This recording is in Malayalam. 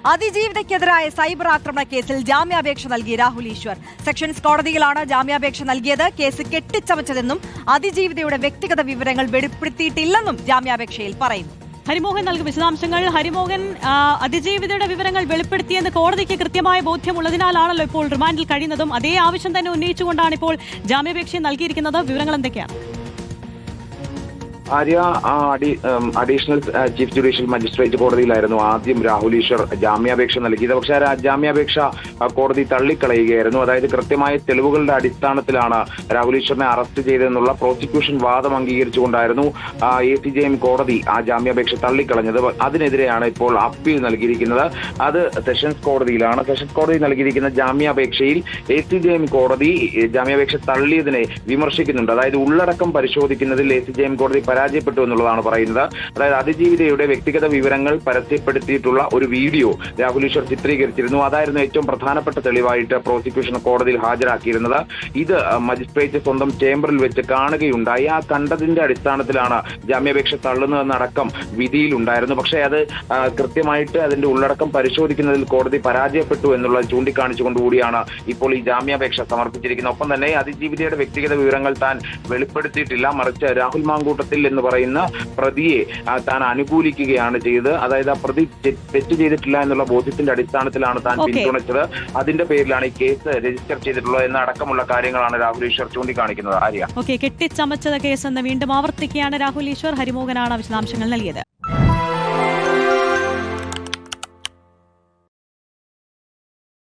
അതിജീവിതയ്ക്കെതിരായ സൈബർ ആക്രമണ കേസിൽ ജാമ്യാപേക്ഷ നൽകി രാഹുൽ ഈശ്വർ. സെഷൻസ് കോടതിയിലാണ് ജാമ്യാപേക്ഷ നൽകിയത്. കേസ് കെട്ടിച്ചമച്ചതെന്നും അതിജീവിതയുടെ വ്യക്തിഗത വിവരങ്ങൾ വെളിപ്പെടുത്തിയിട്ടില്ലെന്നും ജാമ്യാപേക്ഷയിൽ പറയുന്നു. ഹരിമോഹൻ നൽകും വിശദാംശങ്ങൾ. ഹരിമോഹൻ, അതിജീവിതയുടെ വിവരങ്ങൾ വെളിപ്പെടുത്തിയെന്ന് കോടതിക്ക് കൃത്യമായ ബോധ്യമുള്ളതിനാലാണല്ലോ ഇപ്പോൾ റിമാൻഡിൽ കഴിയുന്നതും. അതേ ആവശ്യം തന്നെ ഉന്നയിച്ചുകൊണ്ടാണ് ഇപ്പോൾ ജാമ്യാപേക്ഷ നൽകിയിരിക്കുന്നത്. വിവരങ്ങൾ എന്തൊക്കെയാണ്? Arya, additional chief judicial magistrate കോടതിയിലായിരുന്നു ആദ്യം രാഹുൽ ഈശ്വർ ജാമ്യാപേക്ഷ നൽകിയത്. പക്ഷേ ആ ജാമ്യാപേക്ഷ കോടതി തള്ളിക്കളയുകയായിരുന്നു. അതായത് കൃത്യമായ തെളിവുകളുടെ അടിസ്ഥാനത്തിലാണ് രാഹുൽ ഈശ്വറിനെ അറസ്റ്റ് ചെയ്തതെന്നുള്ള പ്രോസിക്യൂഷൻ വാദം അംഗീകരിച്ചുകൊണ്ടായിരുന്നു ACJM കോടതി ആ ജാമ്യാപേക്ഷ തള്ളിക്കളഞ്ഞത്. അതിനെതിരെയാണ് ഇപ്പോൾ അപ്പീൽ നൽകിയിരിക്കുന്നത്. അത് സെഷൻസ് കോടതിയിലാണ്. സെഷൻസ് കോടതി നൽകിയിരിക്കുന്ന ജാമ്യാപേക്ഷയിൽ ACJM കോടതി ജാമ്യാപേക്ഷ തള്ളിയതിനെ വിമർശിക്കുന്നുണ്ട്. അതായത് ഉള്ളടക്കം പരിശോധിക്കുന്നതിൽ ACJM കോടതി പരാജയപ്പെട്ടു എന്നുള്ളതാണ് പറയുന്നത്. അതായത് അതിജീവിതയുടെ വ്യക്തിഗത വിവരങ്ങൾ പരസ്യപ്പെടുത്തിയിട്ടുള്ള ഒരു വീഡിയോ രാഹുൽ ഈശ്വർ ചിത്രീകരിച്ചിരുന്നു. അതായിരുന്നു ഏറ്റവും പ്രധാനപ്പെട്ട തെളിവായിട്ട് പ്രോസിക്യൂഷൻ കോടതിയിൽ ഹാജരാക്കിയിരുന്നത്. ഇത് മജിസ്ട്രേറ്റ് സ്വന്തം ചേംബറിൽ വെച്ച് കാണുകയുണ്ടായി. ആ കണ്ടതിന്റെ അടിസ്ഥാനത്തിലാണ് ജാമ്യാപേക്ഷ തള്ളുന്നതെന്നടക്കം വിധിയിലുണ്ടായിരുന്നു. പക്ഷേ അത് കൃത്യമായിട്ട് അതിന്റെ ഉള്ളടക്കം പരിശോധിക്കുന്നതിൽ കോടതി പരാജയപ്പെട്ടു എന്നുള്ളത് ചൂണ്ടിക്കാണിച്ചുകൊണ്ടുകൂടിയാണ് ഇപ്പോൾ ഈ ജാമ്യാപേക്ഷ സമർപ്പിച്ചിരിക്കുന്നത്. ഒപ്പം തന്നെ അതിജീവിതയുടെ വ്യക്തിഗത വിവരങ്ങൾ താൻ വെളിപ്പെടുത്തിയിട്ടില്ല, മറിച്ച് രാഹുൽ മാങ്കൂട്ടത്തിൽ എന്ന് പറയുന്ന പ്രതിയെ താൻ അനുകൂലിക്കുകയാണ് ചെയ്തത്. അതായത് ആ പ്രതി തെറ്റ് ചെയ്തിട്ടില്ല എന്നുള്ള ബോധ്യത്തിന്റെ അടിസ്ഥാനത്തിലാണ് താൻ പിന്തുണച്ചത്. അതിന്റെ പേരിലാണ് ഈ കേസ് രജിസ്റ്റർ ചെയ്തിട്ടുള്ളത് എന്ന അടക്കമുള്ള കാര്യങ്ങളാണ് രാഹുൽ ഈശ്വർ ചൂണ്ടിക്കാണിക്കുന്നത്. ആര്യ, കെട്ടിച്ചമച്ചത് കേസ് എന്ന് വീണ്ടും ആവർത്തിക്കുകയാണ് രാഹുൽ ഈശ്വർ. ഹരിമോഹനാണ് വിശദാംശങ്ങൾ നൽകിയത്.